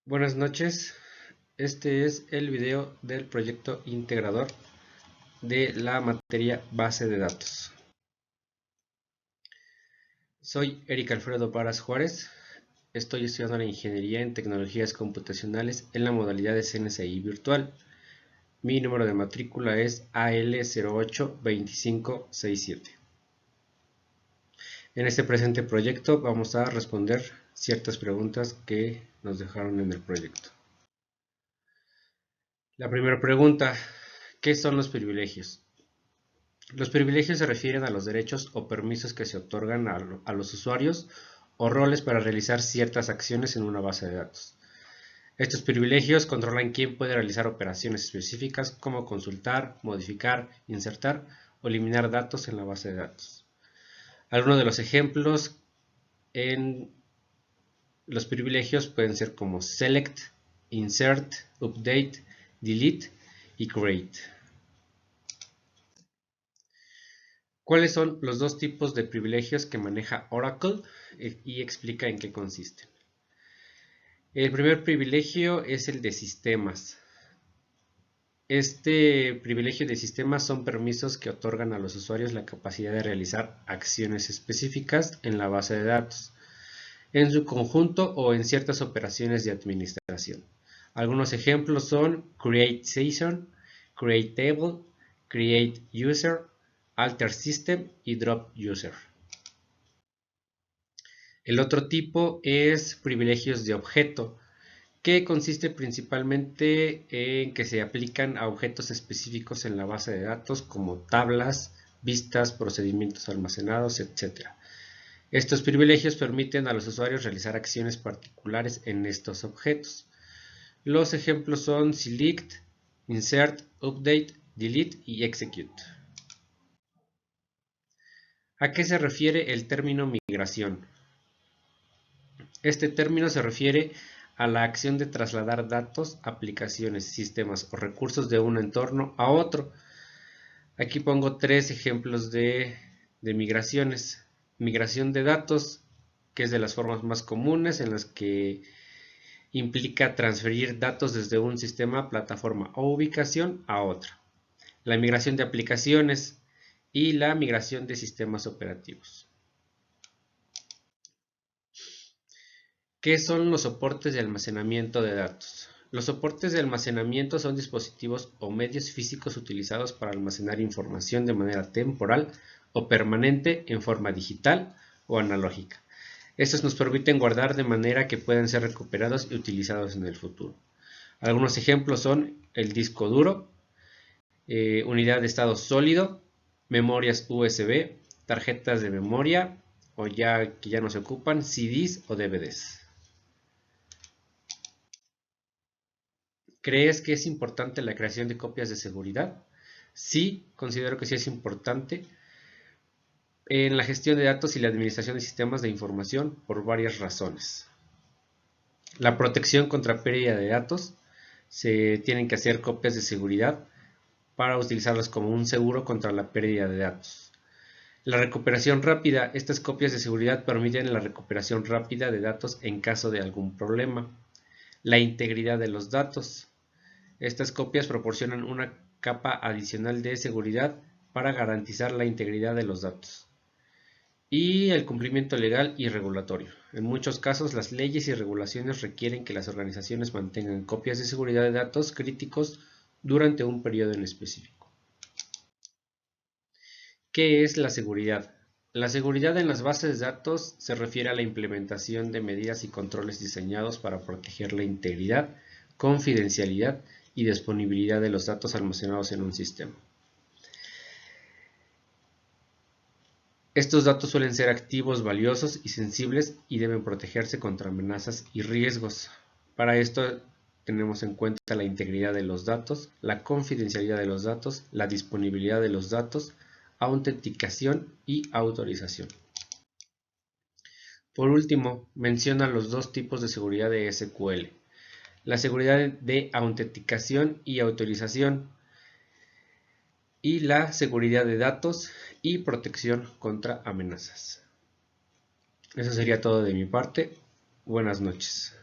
Buenas noches, este es el video del proyecto integrador de la materia base de datos. Soy Eric Alfredo Varas Juárez, estoy estudiando la ingeniería en tecnologías computacionales en la modalidad de CNCI virtual. Mi número de matrícula es AL082567. En este presente proyecto vamos a responder ciertas preguntas que nos dejaron en el proyecto. La primera pregunta, ¿qué son los privilegios? Los privilegios se refieren a los derechos o permisos que se otorgan a los usuarios o roles para realizar ciertas acciones en una base de datos. Estos privilegios controlan quién puede realizar operaciones específicas como consultar, modificar, insertar o eliminar datos en la base de datos. Algunos de los ejemplos en los privilegios pueden ser como select, insert, update, delete y create. ¿Cuáles son los dos tipos de privilegios que maneja Oracle? Y explica en qué consisten. El primer privilegio es el de sistemas. Este privilegio de sistemas son permisos que otorgan a los usuarios la capacidad de realizar acciones específicas en la base de datos, en su conjunto o en ciertas operaciones de administración. Algunos ejemplos son Create Session, Create Table, Create User, Alter System y Drop User. El otro tipo es privilegios de objeto, que consiste principalmente en que se aplican a objetos específicos en la base de datos como tablas, vistas, procedimientos almacenados, etc. Estos privilegios permiten a los usuarios realizar acciones particulares en estos objetos. Los ejemplos son select, insert, update, delete y execute. ¿A qué se refiere el término migración? Este término se refiere a la acción de trasladar datos, aplicaciones, sistemas o recursos de un entorno a otro. Aquí pongo tres ejemplos de migraciones. Migración de datos, que es de las formas más comunes en las que implica transferir datos desde un sistema, plataforma o ubicación a otra. La migración de aplicaciones y la migración de sistemas operativos. ¿Qué son los soportes de almacenamiento de datos? Los soportes de almacenamiento son dispositivos o medios físicos utilizados para almacenar información de manera temporal o permanente en forma digital o analógica. Estos nos permiten guardar de manera que puedan ser recuperados y utilizados en el futuro. Algunos ejemplos son el disco duro, unidad de estado sólido, memorias USB, tarjetas de memoria o que ya no se ocupan, CDs o DVDs. ¿Crees que es importante la creación de copias de seguridad? Sí, considero que sí es importante en la gestión de datos y la administración de sistemas de información por varias razones. La protección contra pérdida de datos. Se tienen que hacer copias de seguridad para utilizarlas como un seguro contra la pérdida de datos. La recuperación rápida. Estas copias de seguridad permiten la recuperación rápida de datos en caso de algún problema. La integridad de los datos. Estas copias proporcionan una capa adicional de seguridad para garantizar la integridad de los datos. Y el cumplimiento legal y regulatorio. En muchos casos, las leyes y regulaciones requieren que las organizaciones mantengan copias de seguridad de datos críticos durante un periodo en específico. ¿Qué es la seguridad? La seguridad en las bases de datos se refiere a la implementación de medidas y controles diseñados para proteger la integridad, confidencialidad y disponibilidad de los datos almacenados en un sistema. Estos datos suelen ser activos, valiosos y sensibles y deben protegerse contra amenazas y riesgos. Para esto tenemos en cuenta la integridad de los datos, la confidencialidad de los datos, la disponibilidad de los datos, autenticación y autorización. Por último, menciona los dos tipos de seguridad de SQL. La seguridad de autenticación y autorización y la seguridad de datos y protección contra amenazas. Eso sería todo de mi parte. Buenas noches.